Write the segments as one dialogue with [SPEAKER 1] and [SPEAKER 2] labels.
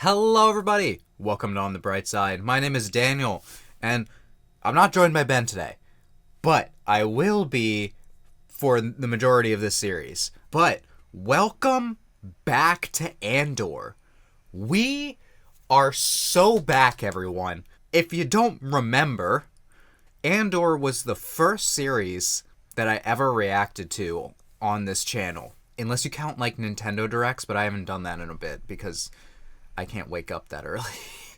[SPEAKER 1] Hello everybody! Welcome to On the Bright Side. My name is Daniel, and I'm not joined by Ben today, but I will be for the majority of this series. But welcome back to Andor. We are so back, everyone. If you don't remember, Andor was the first series that I ever reacted to on this channel. Unless you count like Nintendo Directs, but I haven't done that in a bit because I can't wake up that early.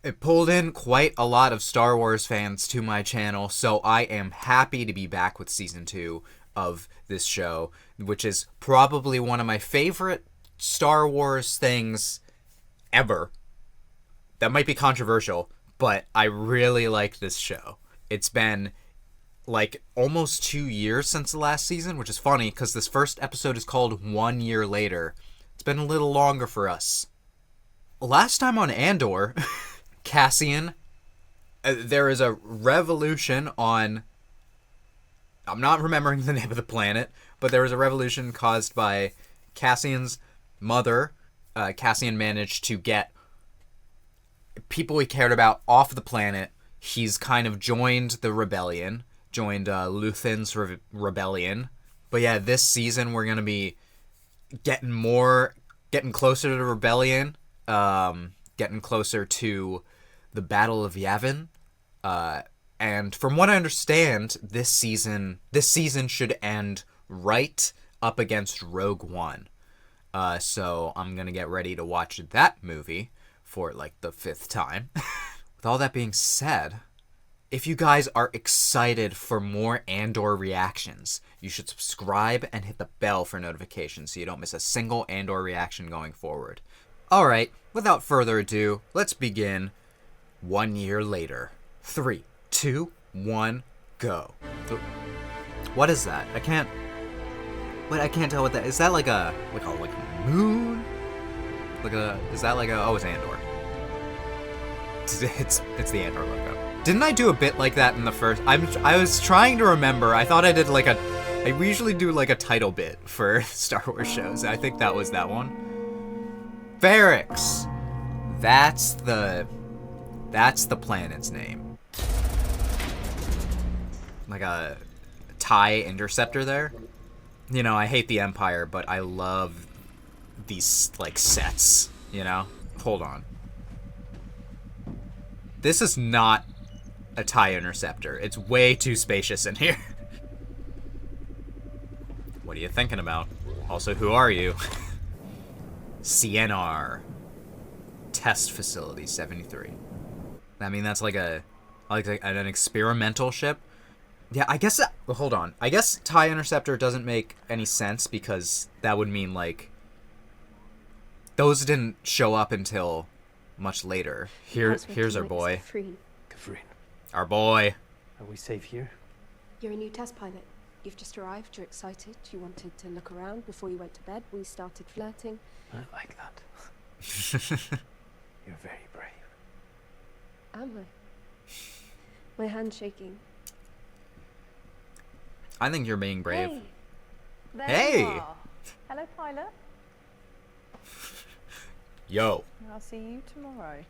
[SPEAKER 1] It pulled in quite a lot of Star Wars fans to my channel, so I am happy to be back with Season 2 of this show, which is probably one of my favorite Star Wars things ever. That might be controversial, but I really like this show. It's been like almost 2 years since the last season, which is funny because this first episode is called 1 year later. It's been a little longer for us. Last time on Andor, Cassian, there is a revolution on, I'm not remembering the name of the planet, but there was a revolution caused by Cassian's mother. Cassian managed to get people he cared about off the planet. He's kind of joined the rebellion, joined Luthen's rebellion. But yeah, this season we're going to be getting closer to the rebellion. Getting closer to the Battle of Yavin, and from what I understand, this season should end right up against Rogue One. So I'm gonna get ready to watch that movie for like the 5th time. With all that being said, if you guys are excited for more Andor reactions, you should subscribe and hit the bell for notifications so you don't miss a single Andor reaction going forward. Alright, without further ado, let's begin 1 year later. 3, 2, 1, go. What is that? I can't tell what that is. That like a moon? Is that like a, oh, it's Andor. It's the Andor logo. Didn't I do a bit like that in the first? I was trying to remember. I thought I did like I usually do like a title bit for Star Wars shows. I think that was that one. Barracks. That's the planet's name. Like a TIE interceptor there. You know, I hate the Empire, but I love these like sets, you know? Hold on. This is not a TIE interceptor. It's way too spacious in here. What are you thinking about? Also, who are you? CNR. Test Facility 73. I mean, that's like an experimental ship. Yeah, I guess well, hold on. I guess TIE Interceptor doesn't make any sense because that would mean, like, those didn't show up until much later. Here's our boy.
[SPEAKER 2] Kafrine.
[SPEAKER 1] Our boy.
[SPEAKER 2] Are we safe here?
[SPEAKER 3] You're a new test pilot. You've just arrived, you're excited, you wanted to look around before you went to bed. We started flirting.
[SPEAKER 2] I like that. You're very brave.
[SPEAKER 3] Am I? My hand's shaking.
[SPEAKER 1] I think you're being brave.
[SPEAKER 4] Hey! There
[SPEAKER 1] Hey!
[SPEAKER 4] you are. Hello, pilot.
[SPEAKER 1] Yo.
[SPEAKER 4] I'll see you tomorrow.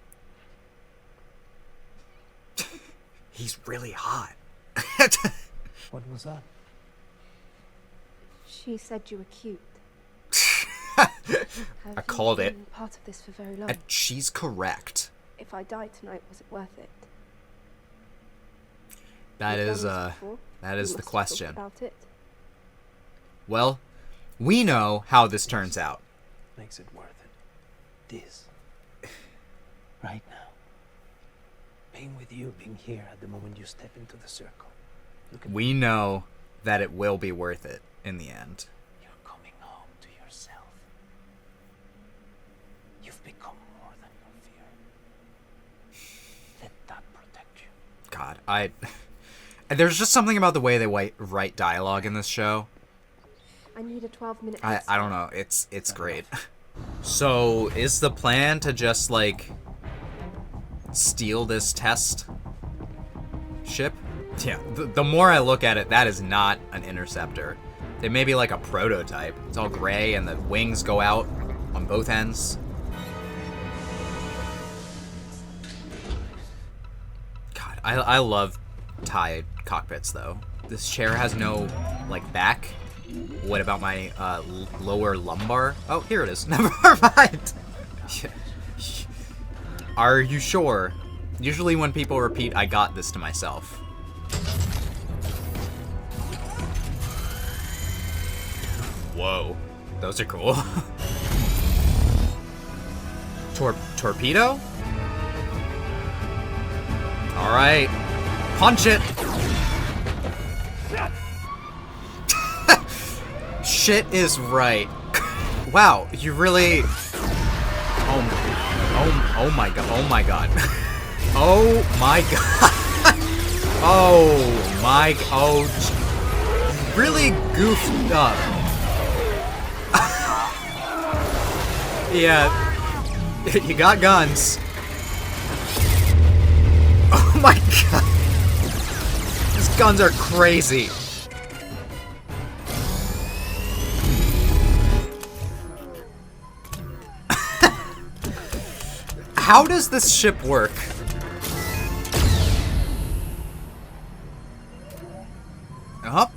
[SPEAKER 1] He's really hot.
[SPEAKER 2] What was that?
[SPEAKER 3] She said you were cute.
[SPEAKER 1] I called it.
[SPEAKER 3] Been part of this for very long.
[SPEAKER 1] And she's correct.
[SPEAKER 3] If I died tonight, was it worth it?
[SPEAKER 1] That
[SPEAKER 3] You've
[SPEAKER 1] is
[SPEAKER 3] done this before.
[SPEAKER 1] that
[SPEAKER 3] You
[SPEAKER 1] is the
[SPEAKER 3] must have
[SPEAKER 1] question.
[SPEAKER 3] thought about it.
[SPEAKER 1] Well, we know how this turns out.
[SPEAKER 2] Makes it worth it. This. Right now. Being with you, being here at the moment you step into the circle. Look at
[SPEAKER 1] We know that it will be worth it in the end.
[SPEAKER 2] You're coming home to yourself. You've become more than your fear. Let that protect you.
[SPEAKER 1] God, there's just something about the way they write dialogue in this show.
[SPEAKER 3] I need a 12-minute.
[SPEAKER 1] I don't know. It's great. So, is the plan to just like steal this test ship? Yeah, the more I look at it, that is not an interceptor. It may be like a prototype. It's all gray and the wings go out on both ends. I love TIE cockpits though. This chair has no like back. What about my lower lumbar? Oh, here it is. Never mind. Are you sure? Usually when people repeat, I got this to myself. Whoa, those are cool. Torpedo? All right, punch it. Shit is right. Wow, you really. Oh my god. Oh my god. Oh my god. Oh my. Oh. Really goofed up. Yeah. You got guns. Oh my god. These guns are crazy. How does this ship work? Oh,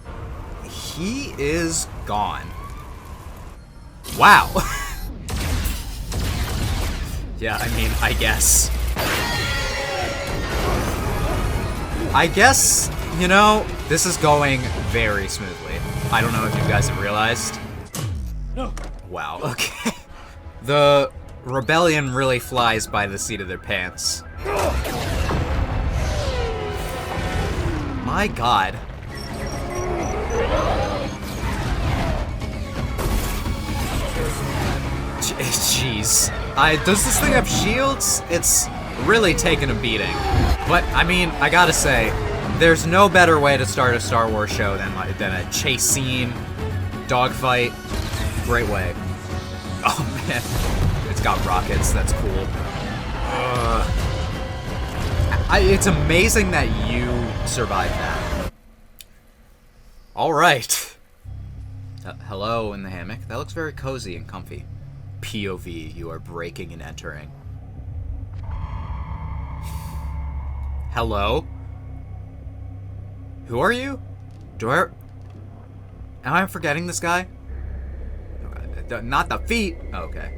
[SPEAKER 1] he is gone. Wow. Yeah, I mean, I guess. You know, this is going very smoothly. I don't know if you guys have realized.
[SPEAKER 2] No.
[SPEAKER 1] Wow, okay. The rebellion really flies by the seat of their pants. My god. Jeez. Does this thing have shields? It's really taken a beating. But, I mean, I gotta say, there's no better way to start a Star Wars show than a chase scene, dogfight. Great way. Oh, man. It's got rockets. That's cool. It's amazing that you survived that. All right. Hello in the hammock. That looks very cozy and comfy. POV, you are breaking and entering. Hello? Who are you? Am I forgetting this guy? Not the feet. Oh, okay.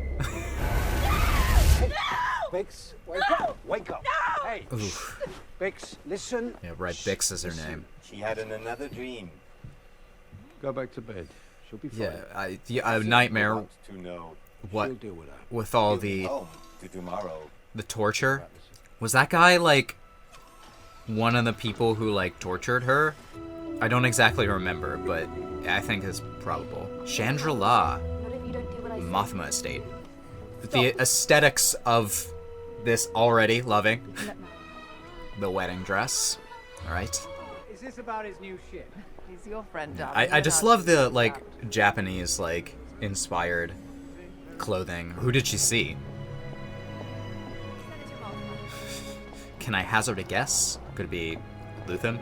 [SPEAKER 2] Bix, wake up! Wake up! No! Hey!
[SPEAKER 1] Oof.
[SPEAKER 2] Bix, listen.
[SPEAKER 1] Yeah, right. Bix is her name.
[SPEAKER 5] She had another dream.
[SPEAKER 2] Go back to bed. She'll be fine.
[SPEAKER 1] Yeah, a nightmare.
[SPEAKER 5] Want to know.
[SPEAKER 1] What?
[SPEAKER 2] She'll deal with that.
[SPEAKER 1] With all
[SPEAKER 5] You'll be
[SPEAKER 1] the
[SPEAKER 5] home to tomorrow.
[SPEAKER 1] torture? Was that guy like one of the people who like tortured her? I don't exactly remember, but I think it's probable. Chandra-La,
[SPEAKER 3] Not if you don't do what I say.
[SPEAKER 1] Mothma estate. The aesthetics of this already loving. The wedding dress. Alright.
[SPEAKER 6] Is this about his new ship?
[SPEAKER 4] He's your friend, darling.
[SPEAKER 1] I just love the like Japanese like inspired clothing. Who did she see? Can I hazard a guess? Could it be Luthen?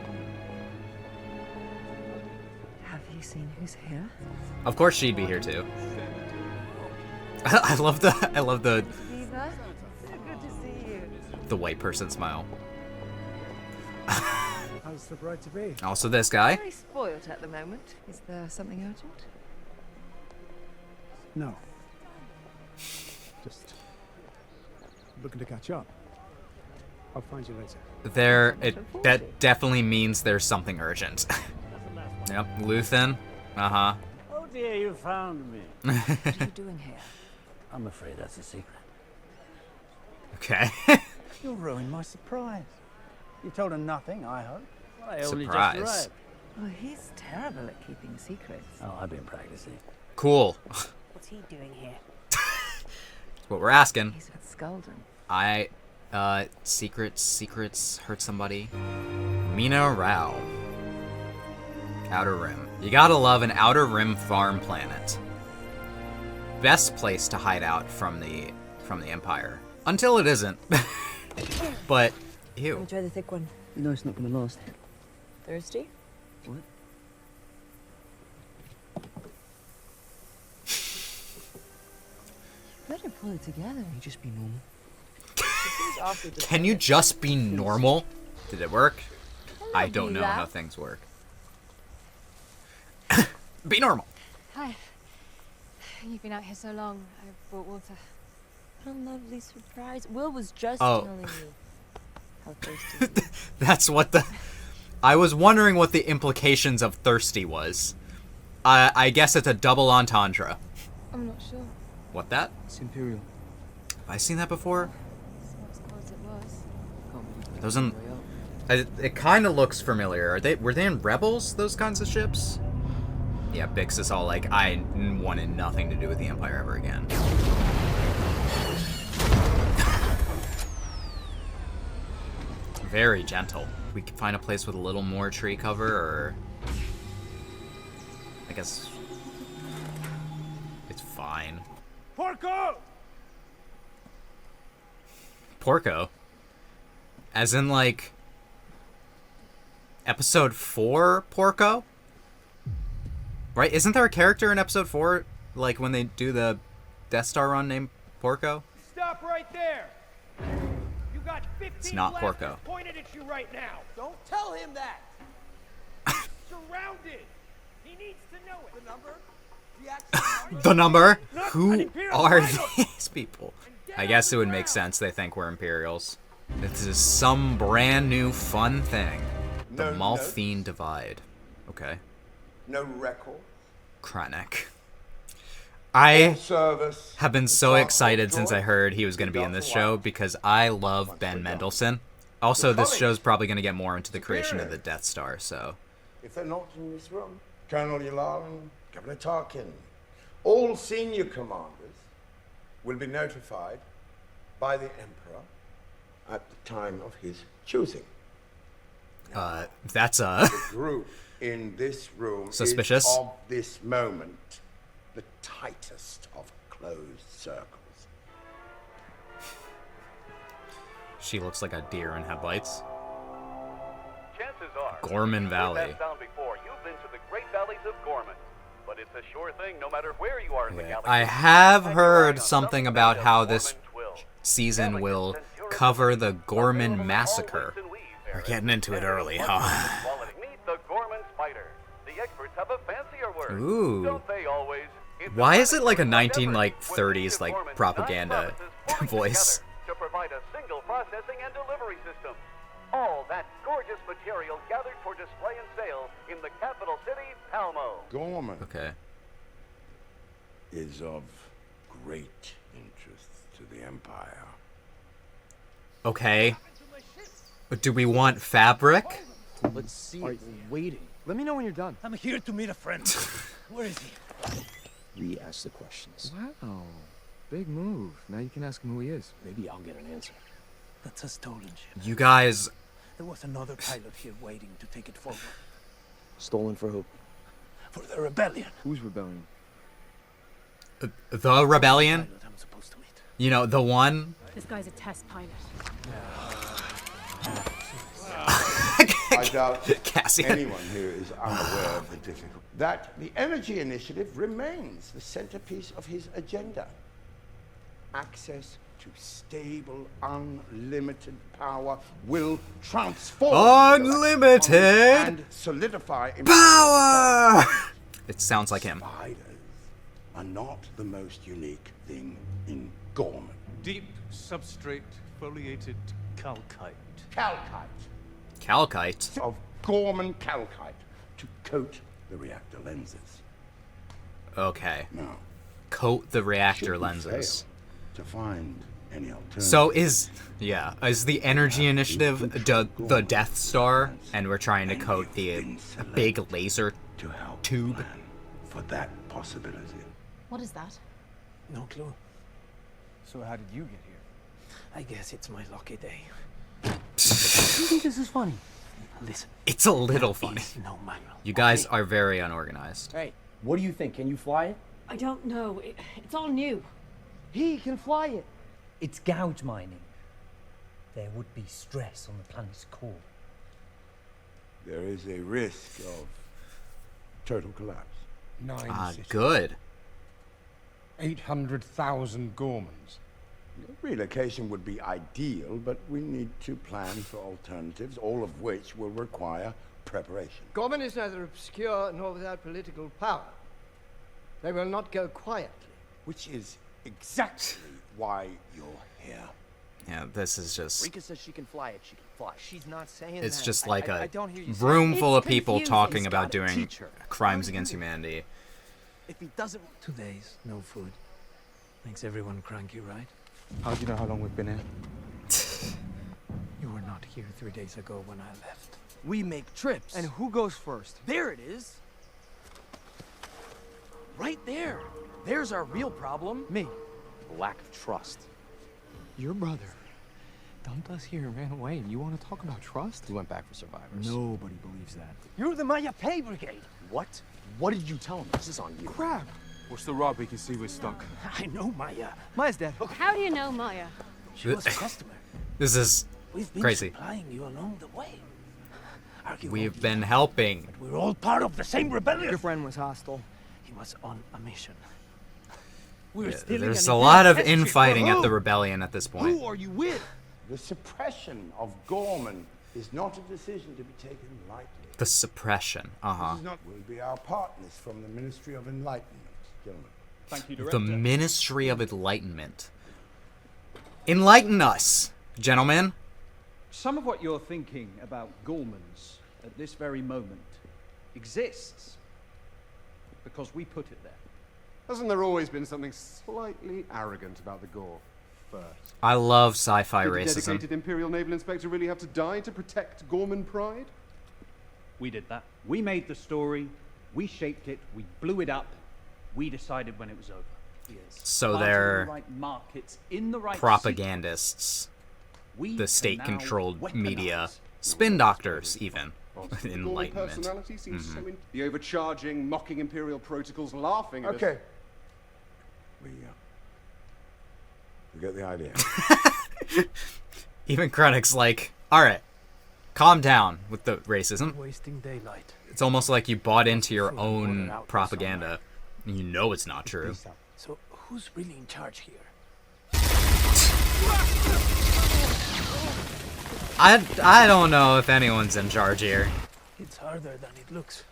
[SPEAKER 4] Have you seen who's here?
[SPEAKER 1] Of course she'd be here too. I love the
[SPEAKER 4] Eva? So good to see you.
[SPEAKER 1] the white person smile.
[SPEAKER 6] How's the bride to be?
[SPEAKER 1] Also this guy.
[SPEAKER 4] Very spoilt at the moment. Is there something urgent?
[SPEAKER 6] No. Just looking to catch up. I'll find you later.
[SPEAKER 1] That definitely means there's something urgent. Yep, Luthen. Uh-huh.
[SPEAKER 7] Oh dear, you found me.
[SPEAKER 4] What are you doing here?
[SPEAKER 7] I'm afraid that's a secret.
[SPEAKER 1] Okay.
[SPEAKER 7] You'll ruin my surprise. You told her nothing, I hope. Well, I only
[SPEAKER 1] Surprise.
[SPEAKER 7] just arrived.
[SPEAKER 4] Oh, he's terrible at keeping secrets.
[SPEAKER 7] Oh, I've been practicing.
[SPEAKER 1] Cool.
[SPEAKER 3] What's he doing here?
[SPEAKER 1] That's what we're asking.
[SPEAKER 4] He's with Skulldun.
[SPEAKER 1] Secrets hurt somebody. Mina Rao. Outer Rim. You gotta love an Outer Rim farm planet. Best place to hide out from the Empire. Until it isn't. But, ew.
[SPEAKER 8] Try the thick one.
[SPEAKER 7] You know it's not gonna last.
[SPEAKER 8] Thirsty?
[SPEAKER 7] What?
[SPEAKER 4] Better pull it together.
[SPEAKER 7] You just be normal.
[SPEAKER 8] Seems awfully
[SPEAKER 1] Can you just be normal? Did it work? I
[SPEAKER 3] Hello,
[SPEAKER 1] don't know
[SPEAKER 3] Bella.
[SPEAKER 1] how things work. Be normal.
[SPEAKER 3] Hi. You've been out here so long. I brought water.
[SPEAKER 8] What a lovely surprise. Will was just
[SPEAKER 1] Oh.
[SPEAKER 8] telling me how thirsty he is.
[SPEAKER 1] That's what the... I was wondering what the implications of thirsty was. I guess it's a double entendre.
[SPEAKER 3] I'm not sure.
[SPEAKER 1] What that?
[SPEAKER 6] It's Imperial.
[SPEAKER 1] Have I seen that before?
[SPEAKER 3] It's not as cold as it was.
[SPEAKER 1] It doesn't... It kind of looks familiar. Were they in Rebels, those kinds of ships? Yeah, Bix is all like, I wanted nothing to do with the Empire ever again. Very gentle. We can find a place with a little more tree cover, or... I guess... It's fine.
[SPEAKER 6] Porco!
[SPEAKER 1] Porco? As in, like... Episode 4 Porco? Right? Isn't there a character in episode 4, like, when they do the Death Star run named Porco?
[SPEAKER 9] Stop right there! You got 15
[SPEAKER 1] It's not
[SPEAKER 9] blasters
[SPEAKER 1] Porco.
[SPEAKER 9] pointed at you right now.
[SPEAKER 2] Don't tell him that.
[SPEAKER 9] Surrounded. He needs to know it.
[SPEAKER 2] The number? The actual
[SPEAKER 1] The number?
[SPEAKER 9] Not an
[SPEAKER 1] Who
[SPEAKER 9] Imperial
[SPEAKER 1] are
[SPEAKER 9] title.
[SPEAKER 1] these people? I guess it would make sense they think we're Imperials. This is some brand new fun thing. The
[SPEAKER 10] No
[SPEAKER 1] Malthine
[SPEAKER 10] notes.
[SPEAKER 1] Divide. Okay.
[SPEAKER 10] No record.
[SPEAKER 1] Krennic. I
[SPEAKER 10] Service.
[SPEAKER 1] have been so
[SPEAKER 10] Transport
[SPEAKER 1] excited since I
[SPEAKER 10] droid.
[SPEAKER 1] heard he was going to be in this show because I love Ben Mendelsohn. Also,
[SPEAKER 10] We're
[SPEAKER 1] this
[SPEAKER 10] coming.
[SPEAKER 1] show's probably going to get more into the creation of the
[SPEAKER 10] Superior.
[SPEAKER 1] Death Star, so...
[SPEAKER 10] If they're not in this room, Colonel Yularen, Governor Tarkin, all senior commanders will be notified by the Emperor at the time of his choosing.
[SPEAKER 1] That's
[SPEAKER 10] The group in this room
[SPEAKER 1] Suspicious.
[SPEAKER 10] is of this moment the tightest of closed circles.
[SPEAKER 1] She looks like a deer in headlights.
[SPEAKER 11] Chances are,
[SPEAKER 1] Gorman
[SPEAKER 11] you've heard
[SPEAKER 1] Valley.
[SPEAKER 11] that sound before. You've been to the Great Valleys of Gorman. But it's a sure thing no matter where you are in the
[SPEAKER 1] Okay.
[SPEAKER 11] galaxy.
[SPEAKER 1] I have
[SPEAKER 11] Hang
[SPEAKER 1] heard
[SPEAKER 11] your eye on
[SPEAKER 1] something
[SPEAKER 11] some
[SPEAKER 1] about
[SPEAKER 11] kind of
[SPEAKER 1] how this
[SPEAKER 11] Gorman twill.
[SPEAKER 1] season
[SPEAKER 11] Delegates
[SPEAKER 1] will
[SPEAKER 11] and tourists
[SPEAKER 1] cover the
[SPEAKER 11] available
[SPEAKER 1] Gorman
[SPEAKER 11] in all
[SPEAKER 1] Massacre.
[SPEAKER 11] weights and weaves
[SPEAKER 1] We're
[SPEAKER 11] areas.
[SPEAKER 1] getting into it
[SPEAKER 11] And
[SPEAKER 1] early,
[SPEAKER 11] there's
[SPEAKER 1] huh?
[SPEAKER 11] one quality. Meet the Gorman Spider. The experts have a fancier word.
[SPEAKER 1] Ooh.
[SPEAKER 11] Don't they always? It's
[SPEAKER 1] Why is it like a
[SPEAKER 11] environment
[SPEAKER 1] 19
[SPEAKER 11] endeavor.
[SPEAKER 1] like
[SPEAKER 11] With
[SPEAKER 1] 30s
[SPEAKER 11] Native
[SPEAKER 1] like
[SPEAKER 11] Gorman's
[SPEAKER 1] propaganda
[SPEAKER 11] 9 provinces working
[SPEAKER 1] voice?
[SPEAKER 11] together to provide a single processing and delivery system. All that gorgeous material gathered for display and sale in the capital city, Palmo.
[SPEAKER 10] Gorman
[SPEAKER 1] Okay.
[SPEAKER 10] is of great interest to the Empire.
[SPEAKER 1] Okay. Do we want fabric?
[SPEAKER 2] Let's see. We're waiting.
[SPEAKER 6] Let me know when you're done.
[SPEAKER 9] I'm here to meet a friend. Where is he?
[SPEAKER 2] Re-ask the questions.
[SPEAKER 6] Wow. Big move. Now you can ask him who he is.
[SPEAKER 2] Maybe I'll get an answer.
[SPEAKER 9] That's a stolen ship.
[SPEAKER 1] You guys...
[SPEAKER 9] There was another pilot here waiting to take it forward.
[SPEAKER 2] Stolen for who?
[SPEAKER 9] For the rebellion.
[SPEAKER 6] Who's rebelling?
[SPEAKER 1] The Rebellion?
[SPEAKER 9] Pilot I'm supposed to meet.
[SPEAKER 1] You know, the one?
[SPEAKER 3] This guy's a test pilot.
[SPEAKER 10] I doubt
[SPEAKER 1] Cassian.
[SPEAKER 10] anyone here is unaware of the difficulty. That the energy initiative remains the centerpiece of his agenda. Access to stable, unlimited power will transform
[SPEAKER 1] Unlimited
[SPEAKER 10] and solidify
[SPEAKER 1] power! It sounds like him.
[SPEAKER 10] Spiders are not the most unique thing in Gorman.
[SPEAKER 9] Deep substrate foliated calcite.
[SPEAKER 10] Calcite
[SPEAKER 1] Calcite.
[SPEAKER 10] of Gorman calcite to coat the reactor lenses.
[SPEAKER 1] Okay.
[SPEAKER 10] Now,
[SPEAKER 1] Coat the reactor
[SPEAKER 10] should we
[SPEAKER 1] lenses.
[SPEAKER 10] fail to find any alternative.
[SPEAKER 1] So is the energy initiative the Death Star, and we're trying to coat the big laser
[SPEAKER 10] to help
[SPEAKER 1] tube?
[SPEAKER 10] plan for that possibility.
[SPEAKER 3] What is that?
[SPEAKER 2] No clue.
[SPEAKER 6] So how did you get here?
[SPEAKER 2] I guess it's my lucky day.
[SPEAKER 6] You think this is funny?
[SPEAKER 2] Listen.
[SPEAKER 1] It's a little funny.
[SPEAKER 2] Is no manual.
[SPEAKER 1] You guys are very unorganized.
[SPEAKER 12] Hey, what do you think? Can you fly it?
[SPEAKER 3] I don't know. It's all new.
[SPEAKER 12] He can fly it. It's gouge mining. There would be stress on the planet's core.
[SPEAKER 10] There is a risk of total collapse.
[SPEAKER 6] 9
[SPEAKER 1] Ah,
[SPEAKER 6] cities.
[SPEAKER 1] good.
[SPEAKER 6] 800,000 Gormans.
[SPEAKER 10] Relocation would be ideal, but we need to plan for alternatives, all of which will require preparation.
[SPEAKER 9] Gorman is neither obscure nor without political power. They will not go quietly.
[SPEAKER 10] Which is exactly why you're here.
[SPEAKER 1] Yeah, this is just...
[SPEAKER 2] Rika says she can fly it, she can fly. She's not saying
[SPEAKER 1] It's
[SPEAKER 2] that.
[SPEAKER 1] just like
[SPEAKER 2] I
[SPEAKER 1] a
[SPEAKER 2] don't hear you
[SPEAKER 1] room
[SPEAKER 2] saying
[SPEAKER 1] full of
[SPEAKER 2] It's
[SPEAKER 1] people
[SPEAKER 2] confusing.
[SPEAKER 1] talking
[SPEAKER 2] He's
[SPEAKER 1] about
[SPEAKER 2] gotta
[SPEAKER 1] doing
[SPEAKER 2] teach her.
[SPEAKER 1] crimes against humanity.
[SPEAKER 2] If he doesn't... 2 days, no food. Makes everyone cranky, right?
[SPEAKER 6] How do you know how long we've been here?
[SPEAKER 2] You were not here 3 days ago when I left. We make trips. And who goes first? There it is. Right there. There's our real problem. Me. Lack of trust.
[SPEAKER 6] Your brother dumped us here and ran away, and you want to talk about trust?
[SPEAKER 2] We went back for survivors.
[SPEAKER 6] Nobody believes that.
[SPEAKER 2] You're the Maya Pay Brigade. What? What did you tell him? This is on you.
[SPEAKER 6] Crap!
[SPEAKER 13] What's the rod? We can see we're stuck.
[SPEAKER 2] I know Maya. Maya's dead.
[SPEAKER 8] How do you know Maya?
[SPEAKER 2] She was a customer.
[SPEAKER 1] This is
[SPEAKER 2] We've been
[SPEAKER 1] crazy.
[SPEAKER 2] supplying you along the way.
[SPEAKER 1] We've been helping.
[SPEAKER 2] We're all part of the same rebellion. Your friend was hostile. He was on a mission. We're
[SPEAKER 1] Yeah, there's a lot of infighting at the rebellion at this point.
[SPEAKER 2] Who are you with?
[SPEAKER 10] The suppression of Gorman is not a decision to be taken lightly.
[SPEAKER 1] The suppression. Uh-huh.
[SPEAKER 10] This is not will be our partners from the Ministry of Enlightenment, gentlemen.
[SPEAKER 13] Thank you, Director.
[SPEAKER 1] The Ministry of Enlightenment. Enlighten us, gentlemen.
[SPEAKER 14] Some of what you're thinking about Gormans at this very moment exists because we put it there.
[SPEAKER 13] Hasn't there always been something slightly arrogant about the Gore first?
[SPEAKER 1] I love sci-fi
[SPEAKER 13] Did a
[SPEAKER 1] racism.
[SPEAKER 13] dedicated Imperial Naval Inspector really have to die to protect Gorman pride?
[SPEAKER 14] We did that. We made the story, we shaped it, we blew it up, we decided when it was over.
[SPEAKER 1] So
[SPEAKER 14] Planted
[SPEAKER 1] they're
[SPEAKER 14] in the right markets, in the right
[SPEAKER 1] propagandists.
[SPEAKER 14] We
[SPEAKER 1] The
[SPEAKER 14] can
[SPEAKER 1] state-controlled
[SPEAKER 14] now
[SPEAKER 1] media.
[SPEAKER 14] weaponize.
[SPEAKER 1] Spin doctors, even.
[SPEAKER 13] The Gorman
[SPEAKER 1] Enlightenment.
[SPEAKER 13] personality seems so the overcharging, mocking Imperial protocols, laughing at
[SPEAKER 10] Okay.
[SPEAKER 13] us.
[SPEAKER 10] We get the idea.
[SPEAKER 1] Even Krennic's like, alright, calm down with the racism.
[SPEAKER 2] Wasting daylight.
[SPEAKER 1] It's almost like you bought into your own propaganda. And you know it's not true.
[SPEAKER 2] So who's really in charge here?
[SPEAKER 1] I don't know if anyone's in charge here.
[SPEAKER 2] It's harder than it looks.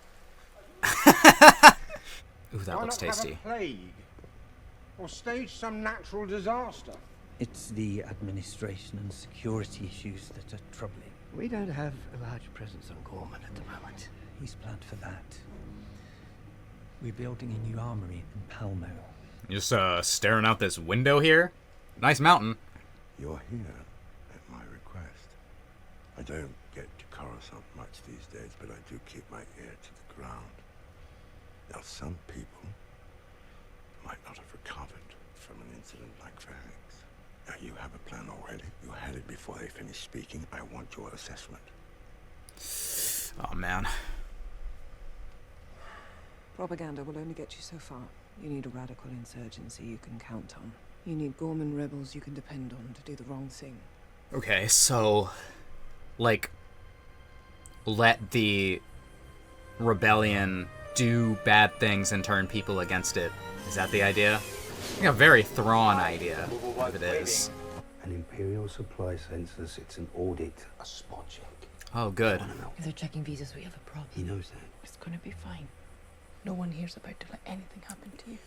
[SPEAKER 1] Ooh, that looks tasty.
[SPEAKER 15] Have a plague or stage some natural disaster.
[SPEAKER 12] It's the administration and security issues that are troubling.
[SPEAKER 2] We don't have a large presence on Gorman at the moment.
[SPEAKER 12] He's planned for that. We're building a new armory in Palmo.
[SPEAKER 1] Just staring out this window here. Nice mountain.
[SPEAKER 10] You're here at my request. I don't get to Coruscant much these days, but I do keep my ear to the ground. Now, some people might not have recovered from an incident like Ferrix. Now, you have a plan already. You had it before they finished speaking. I want your assessment.
[SPEAKER 1] Oh, man.
[SPEAKER 4] Propaganda will only get you so far. You need a radical insurgency you can count on. You need Gorman rebels you can depend on to do the wrong thing.
[SPEAKER 1] Okay, so, like, let the rebellion do bad things and turn people against it. Is that the idea? I think a very Thrawn idea, if it is.
[SPEAKER 16] An Imperial supply census, it's an audit, a spot check.
[SPEAKER 1] Oh, good.
[SPEAKER 8] If they're checking visas, we have a problem.
[SPEAKER 16] He knows that.
[SPEAKER 8] It's gonna be fine. No one here's about to let anything happen to you.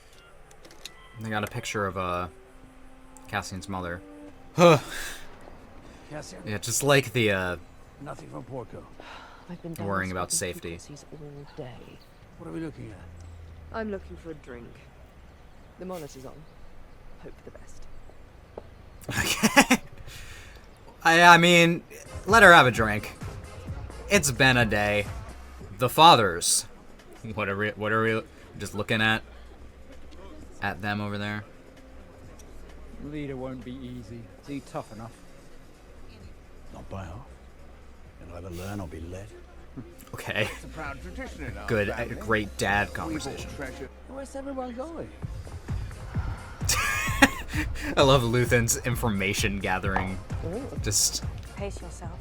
[SPEAKER 1] They got a picture of, Cassian's mother. Huh.
[SPEAKER 2] Cassian?
[SPEAKER 1] Yeah, just like the,
[SPEAKER 2] Nothing from Porco.
[SPEAKER 8] I've been
[SPEAKER 1] worrying about safety.
[SPEAKER 8] all day.
[SPEAKER 2] What are we looking at?
[SPEAKER 4] I'm looking for a drink. The monitor's on. Hope for the best.
[SPEAKER 1] Okay. I mean, let her have a drink. It's been a day. The fathers. What are we just looking at them over there?
[SPEAKER 7] Leader won't be easy. Is he tough enough?
[SPEAKER 17] Not by half. You'll either learn or be led.
[SPEAKER 1] Okay.
[SPEAKER 15] It's a proud tradition in our
[SPEAKER 1] Good,
[SPEAKER 15] family.
[SPEAKER 1] great dad
[SPEAKER 15] We bought
[SPEAKER 1] conversation.
[SPEAKER 15] treasure.
[SPEAKER 2] Where's everyone going?
[SPEAKER 1] I love Luthen's information gathering. Just
[SPEAKER 8] Pace yourself.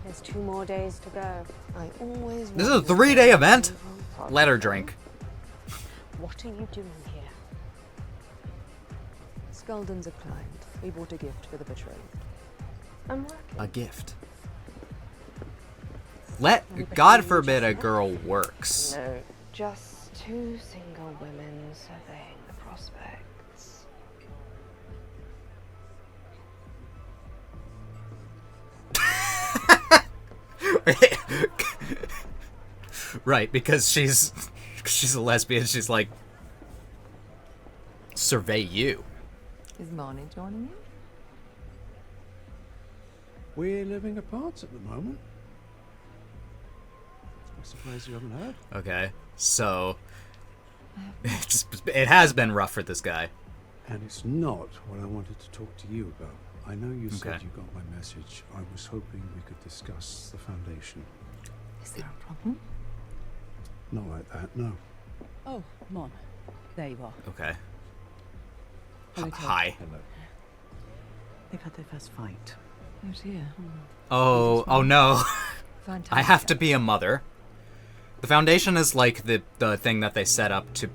[SPEAKER 8] There's 2 more days to go. I always.
[SPEAKER 1] this is a 3-day event. Let her drink.
[SPEAKER 8] What are you doing here?
[SPEAKER 4] Skeldons are climbed. We bought a gift for the betrothed.
[SPEAKER 3] I'm working.
[SPEAKER 1] A gift. God forbid a girl works.
[SPEAKER 8] No, just two single women surveying the prospects.
[SPEAKER 1] Right, because she's a lesbian. She's like, survey you.
[SPEAKER 4] Is Marnie joining you?
[SPEAKER 6] We're living apart at the moment. I'm surprised you haven't heard.
[SPEAKER 1] Okay, so it has been rough for this guy.
[SPEAKER 6] And it's not what I wanted to talk to you about. I know you said
[SPEAKER 1] Okay.
[SPEAKER 6] you got my message. I was hoping we could discuss the Foundation.
[SPEAKER 4] Is there a problem?
[SPEAKER 6] Not like that, no.
[SPEAKER 18] Oh, Mon. There you are.
[SPEAKER 1] Okay.
[SPEAKER 18] Okay.
[SPEAKER 1] Hi.
[SPEAKER 6] Hello.
[SPEAKER 18] They've had their first fight.
[SPEAKER 4] Oh dear.
[SPEAKER 1] Oh no.
[SPEAKER 4] Fantastic.
[SPEAKER 1] I have to be a mother. The Foundation is like the thing that they set up to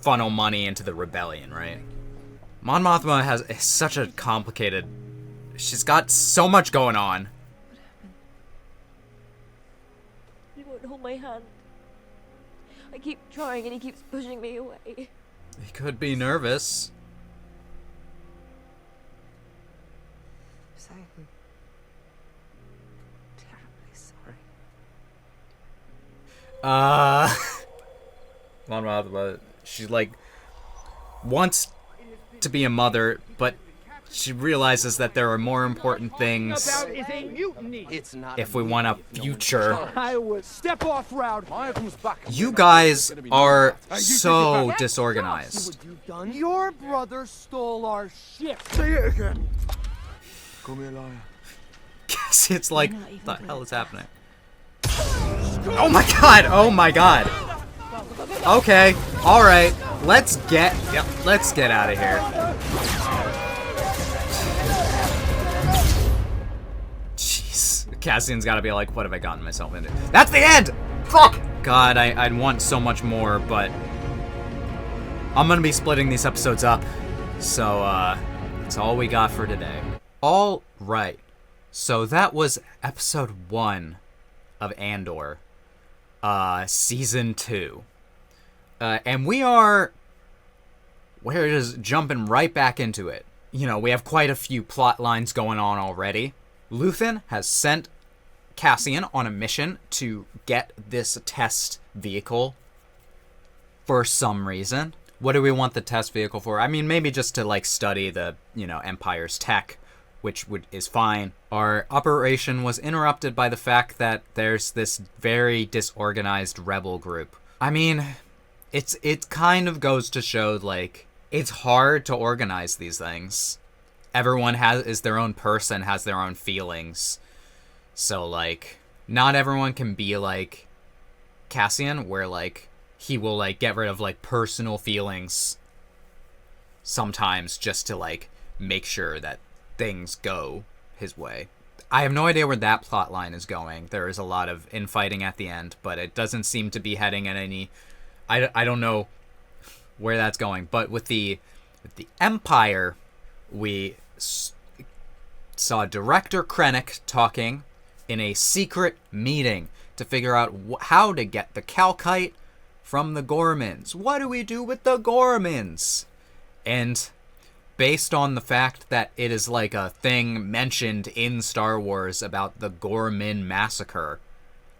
[SPEAKER 1] funnel money into the rebellion, right? Mon Mothma is such a complicated... She's got so much going on.
[SPEAKER 19] He won't hold my hand. I keep trying and he keeps pushing me away.
[SPEAKER 1] He could be nervous.
[SPEAKER 4] So terribly sorry.
[SPEAKER 1] Mon Mothma, she like wants to be a mother, but she realizes that there are more important things
[SPEAKER 9] It's not
[SPEAKER 1] if we want a future.
[SPEAKER 9] I would step off route.
[SPEAKER 1] You guys are so disorganized.
[SPEAKER 9] Your brother stole our ship. Say it again.
[SPEAKER 5] Call me a liar.
[SPEAKER 1] Guess it's like, what the hell is happening? Oh my god! Oh my god! Okay, alright. Let's get out of here. Jeez. Cassian's gotta be like, what have I gotten myself into? That's the end! Fuck! God, I'd want so much more, but I'm gonna be splitting these episodes up. So, that's all we got for today. Alright. So that was episode 1 of Andor. Season 2. And we're just jumping right back into it. You know, we have quite a few plot lines going on already. Luthen has sent Cassian on a mission to get this test vehicle for some reason. What do we want the test vehicle for? I mean, maybe just to, like, study the, Empire's tech, which is fine. Our operation was interrupted by the fact that there's this very disorganized rebel group. I mean, it kind of goes to show, like, it's hard to organize these things. Everyone is their own person, has their own feelings. So, like, not everyone can be like Cassian, where, like, he will, like, get rid of, like, personal feelings sometimes just to, like, make sure that things go his way. I have no idea where that plot line is going. There is a lot of infighting at the end, but it doesn't seem to be heading at any... I don't know where that's going. But with the Empire, we saw Director Krennic talking in a secret meeting to figure out how to get the Calkite from the Gormans. What do we do with the Gormans? And based on the fact that it is like a thing mentioned in Star Wars about the Gorman massacre,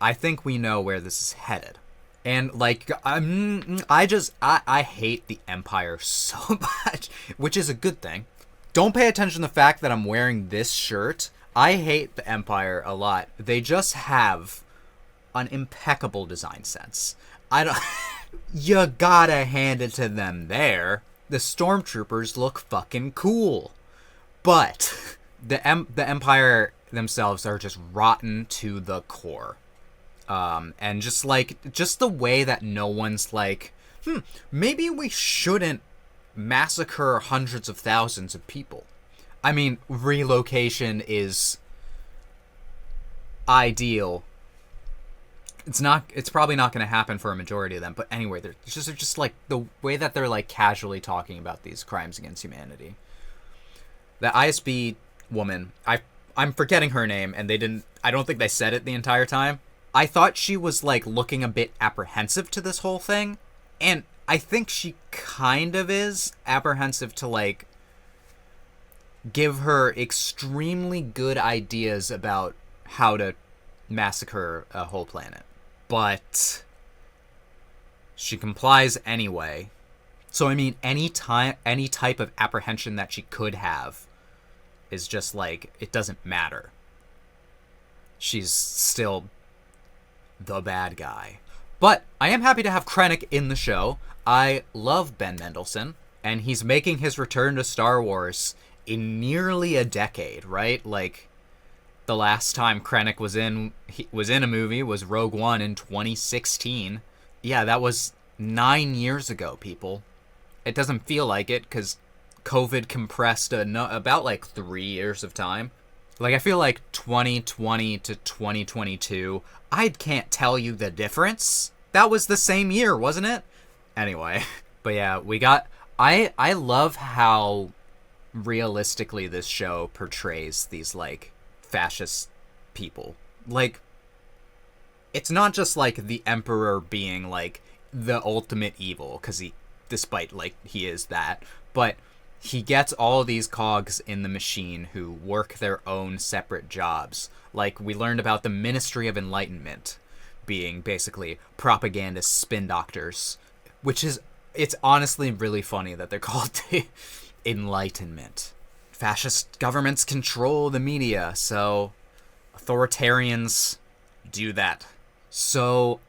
[SPEAKER 1] I think we know where this is headed. And, like, I hate the Empire so much, which is a good thing. Don't pay attention to the fact that I'm wearing this shirt. I hate the Empire a lot. They just have an impeccable design sense. You gotta hand it to them there. The stormtroopers look fucking cool. But the Empire themselves are just rotten to the core. And just the way that no one's like, maybe we shouldn't massacre hundreds of thousands of people. I mean, relocation is ideal. It's probably not going to happen for a majority of them, but anyway, they're just like the way that they're like casually talking about these crimes against humanity. The ISB woman, I'm forgetting her name, and I don't think they said it the entire time. I thought she was, like, looking a bit apprehensive to this whole thing, and I think she kind of is apprehensive to, like, give her extremely good ideas about how to massacre a whole planet. But she complies anyway. So, I mean, any type of apprehension that she could have is just, like, it doesn't matter. She's still the bad guy. But I am happy to have Krennic in the show. I love Ben Mendelsohn, and he's making his return to Star Wars in nearly a decade, right? Like, the last time Krennic was in a movie was Rogue One in 2016. Yeah, that was 9 years ago, people. It doesn't feel like it, because COVID compressed about, like, 3 years of time. Like, I feel like 2020 to 2022, I can't tell you the difference. That was the same year, wasn't it? Anyway, but yeah, I love how realistically this show portrays these, like, fascist people. Like, it's not just, like, the Emperor being, like, the ultimate evil, because despite, like, he is that, but he gets all these cogs in the machine who work their own separate jobs. Like, we learned about the Ministry of Enlightenment being basically propagandist spin doctors, which is, it's honestly really funny that they're called the Enlightenment. Fascist governments control the media, so authoritarians do that. So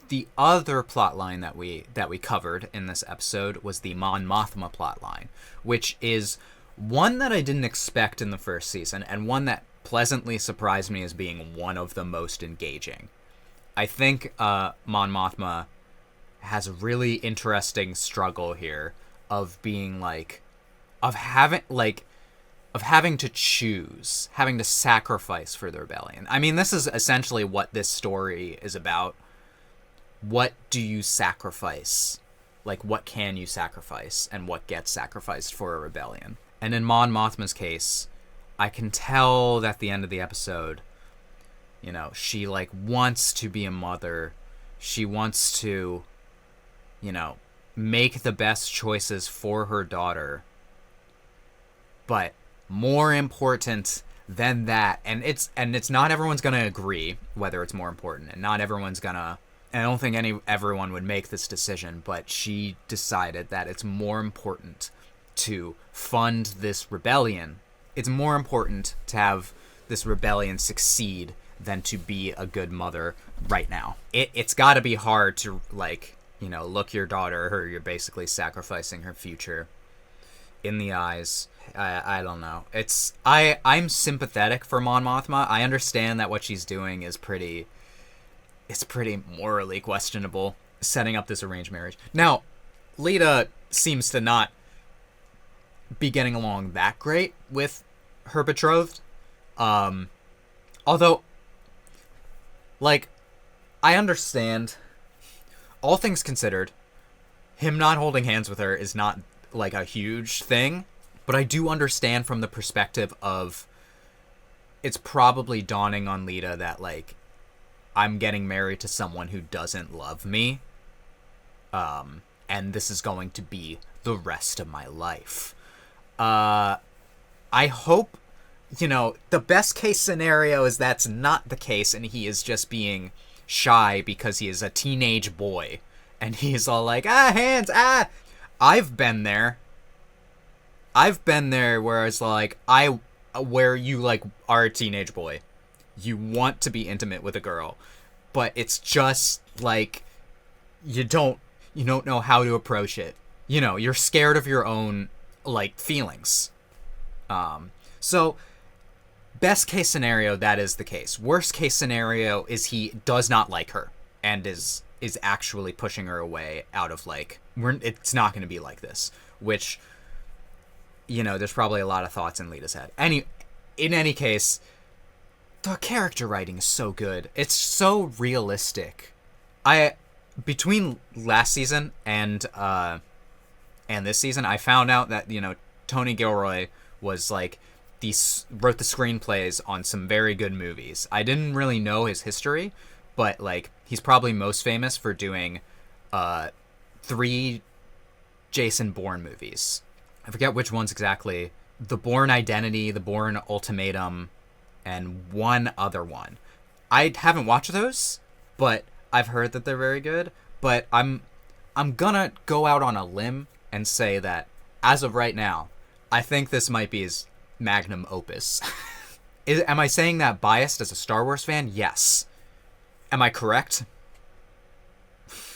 [SPEAKER 1] the other plotline that we covered in this episode was the Mon Mothma plotline, which is one that I didn't expect in the first season, and one that pleasantly surprised me as being one of the most engaging. I think Mon Mothma has a really interesting struggle here of being like, of having to choose, having to sacrifice for the rebellion. I mean, this is essentially what this story is about. What do you sacrifice? Like, what can you sacrifice, and what gets sacrificed for a rebellion? And in Mon Mothma's case, I can tell that at the end of the episode, you know, she, like, wants to be a mother. She wants to, you know, make the best choices for her daughter. But more important than that, and it's not everyone's gonna agree whether it's more important, and not everyone's gonna, and I don't think everyone would make this decision, but she decided that it's more important to fund this rebellion. It's more important to have this rebellion succeed than to be a good mother right now. It's got to be hard to, like, you know, look your daughter, or you're basically sacrificing her future, in the eyes. I don't know. I'm sympathetic for Mon Mothma. I understand that what she's doing is pretty morally questionable, setting up this arranged marriage. Now, Lita seems to not be getting along that great with her betrothed. Although, like, I understand, all things considered, him not holding hands with her is not, like, a huge thing, but I do understand from the perspective of, it's probably dawning on Lita that, like, I'm getting married to someone who doesn't love me, and this is going to be the rest of my life. I hope, you know, the best case scenario is that's not the case, and he is just being shy because he is a teenage boy, and he's all like, hands, I've been there where it's like, where you, like, are a teenage boy. You want to be intimate with a girl, but it's just, like, you don't know how to approach it. You know, you're scared of your own, like, feelings. So, best case scenario, that is the case. Worst case scenario is he does not like her, and is actually pushing her away out of, like, it's not going to be like this, which, you know, there's probably a lot of thoughts in Lita's head. In any case, the character writing is so good. It's so realistic. Between last season and this season, I found out that, you know, Tony Gilroy was like wrote the screenplays on some very good movies. I didn't really know his history, but like he's probably most famous for doing 3 Jason Bourne movies. I forget which ones exactly. The Bourne Identity, The Bourne Ultimatum, and one other one. I haven't watched those, but I've heard that they're very good. But I'm gonna go out on a limb and say that as of right now, I think this might be his magnum opus. Am I saying that biased as a Star Wars fan? Yes. Am I correct?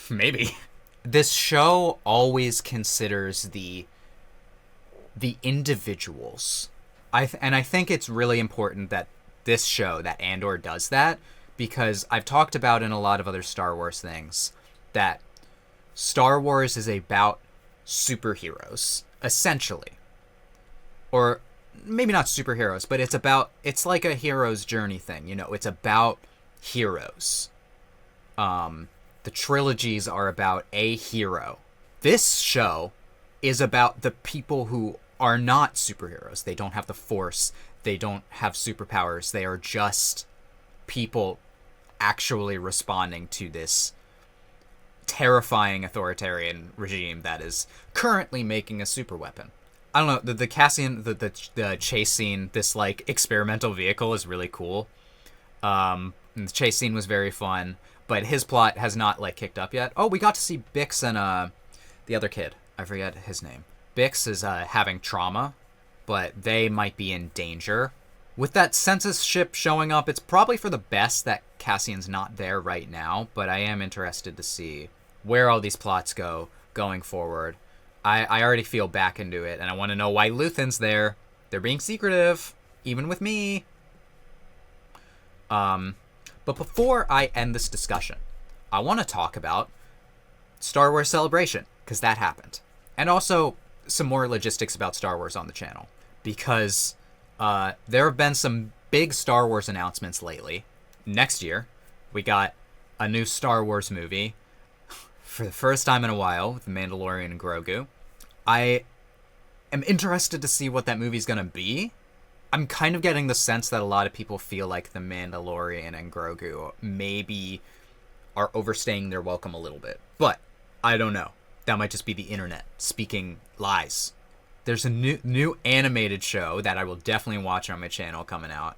[SPEAKER 1] Maybe. This show always considers the individuals. And I think it's really important that this show, that Andor, does that, because I've talked about in a lot of other Star Wars things that Star Wars is about superheroes, essentially. Or maybe not superheroes, but it's like a hero's journey thing, you know, it's about heroes. The trilogies are about a hero. This show is about the people who are not superheroes. They don't have the Force. They don't have superpowers. They are just people actually responding to this terrifying authoritarian regime that is currently making a superweapon. I don't know, the Cassian, the chase scene, this like experimental vehicle is really cool. The chase scene was very fun, but his plot has not like kicked up yet. Oh, we got to see Bix and the other kid. I forget his name. Bix is having trauma, but they might be in danger. With that census ship showing up, it's probably for the best that Cassian's not there right now, but I am interested to see where all these plots go going forward. I already feel back into it, and I want to know why Luthen's there. They're being secretive, even with me. But before I end this discussion, I want to talk about Star Wars Celebration, because that happened. And also some more logistics about Star Wars on the channel, because there have been some big Star Wars announcements lately. Next year, we got a new Star Wars movie for the first time in a while with The Mandalorian and Grogu. I am interested to see what that movie's going to be. I'm kind of getting the sense that a lot of people feel like The Mandalorian and Grogu maybe are overstaying their welcome a little bit. But I don't know. That might just be the internet speaking lies. There's a new animated show that I will definitely watch on my channel coming out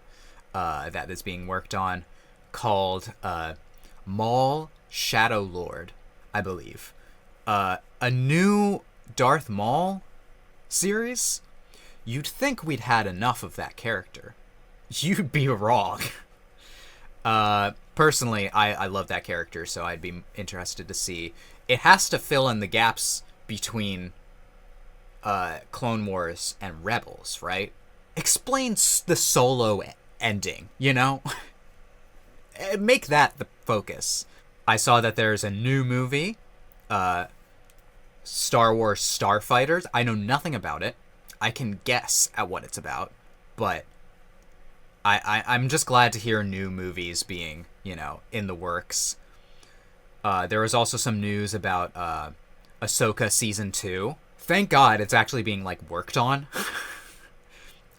[SPEAKER 1] that is being worked on called Maul Shadow Lord, I believe. A new Darth Maul series? You'd think we'd had enough of that character. You'd be wrong. Personally, I love that character, so I'd be interested to see. It has to fill in the gaps between Clone Wars and Rebels, right? Explain the Solo ending, you know? Make that the focus. I saw that there's a new movie, Star Wars Starfighters. I know nothing about it. I can guess at what it's about, but I'm just glad to hear new movies being, you know, in the works. There was also some news about Ahsoka Season 2. Thank God it's actually being, like, worked on.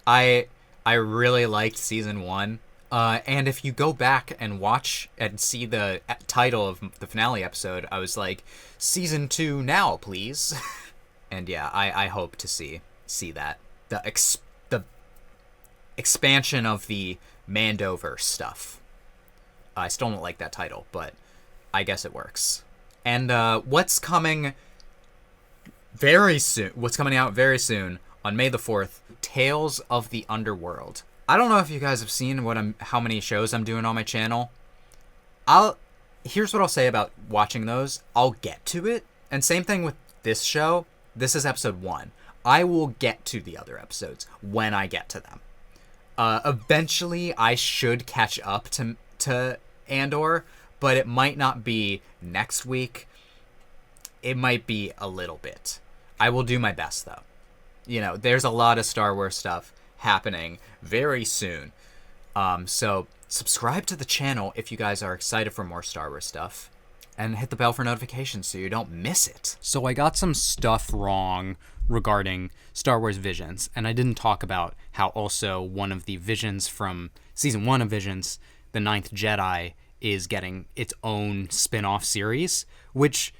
[SPEAKER 1] I really liked Season 1. And if you go back and watch and see the title of the finale episode, I was like, Season 2 now, please. And yeah, I hope to see that. The expansion of the Mandoverse stuff. I still don't like that title, but I guess it works. And what's coming out very soon on May the 4th, Tales of the Underworld. I don't know if you guys have seen how many shows I'm doing on my channel. Here's what I'll say about watching those. I'll get to it. And same thing with this show. This is episode 1. I will get to the other episodes when I get to them. Eventually, I should catch up to Andor, but it might not be next week. It might be a little bit. I will do my best, though. You know, there's a lot of Star Wars stuff happening very soon. So subscribe to the channel if you guys are excited for more Star Wars stuff. and hit the bell for notifications so you don't miss it.
[SPEAKER 20] So I got some stuff wrong regarding Star Wars Visions, and I didn't talk about how also one of the visions from season 1 of Visions, The Ninth Jedi, is getting its own spin-off series, which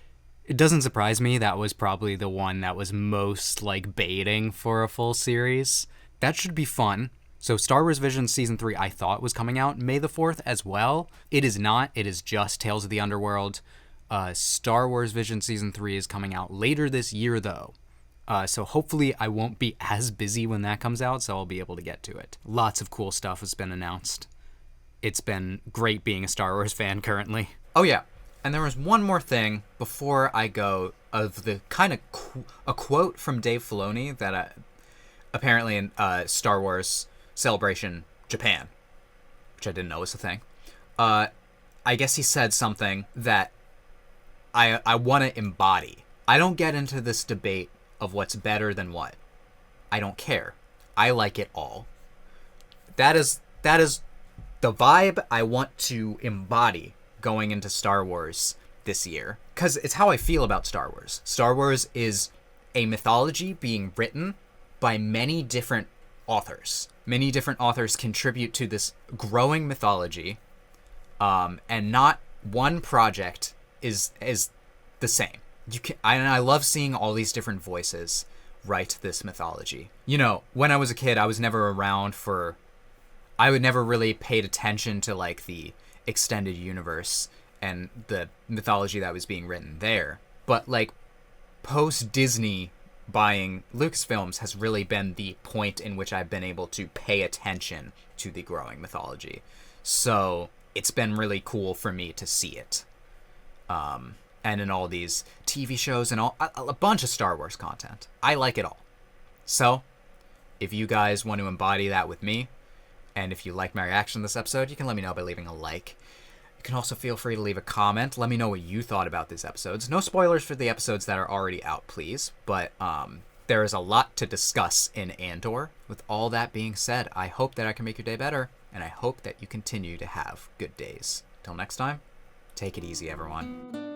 [SPEAKER 20] it doesn't surprise me. That was probably the one that was most like baiting for a full series. That should be fun. So Star Wars Visions Season 3 I thought was coming out May the 4th as well. It is not. It is just Tales of the Underworld. Star Wars Visions Season 3 is coming out later this year though. So hopefully I won't be as busy when that comes out, so I'll be able to get to it. Lots of cool stuff has been announced. It's been great being a Star Wars fan currently.
[SPEAKER 1] Oh yeah, and there was one more thing before I go of the kind of a quote from Dave Filoni that apparently in Star Wars Celebration Japan, which I didn't know was a thing. I guess he said something that I want to embody. I don't get into this debate of what's better than what. I don't care. I like it all. That is the vibe I want to embody going into Star Wars this year. Because it's how I feel about Star Wars. Star Wars is a mythology being written by many different authors. Many different authors contribute to this growing mythology, and not one project is the same. I love seeing all these different voices write this mythology. You know, when I was a kid, I was never around for... I would never really paid attention to, like, the extended universe and the mythology that was being written there. But, like, post-Disney buying Lucasfilms has really been the point in which I've been able to pay attention to the growing mythology. So it's been really cool for me to see it. And in all these TV shows and a bunch of Star Wars content. I like it all. So, if you guys want to embody that with me, and if you like my reaction to this episode, you can let me know by leaving a like. You can also feel free to leave a comment. Let me know what you thought about these episodes. No spoilers for the episodes that are already out, please. But there is a lot to discuss in Andor. With all that being said, I hope that I can make your day better, and I hope that you continue to have good days. Till next time, take it easy, everyone.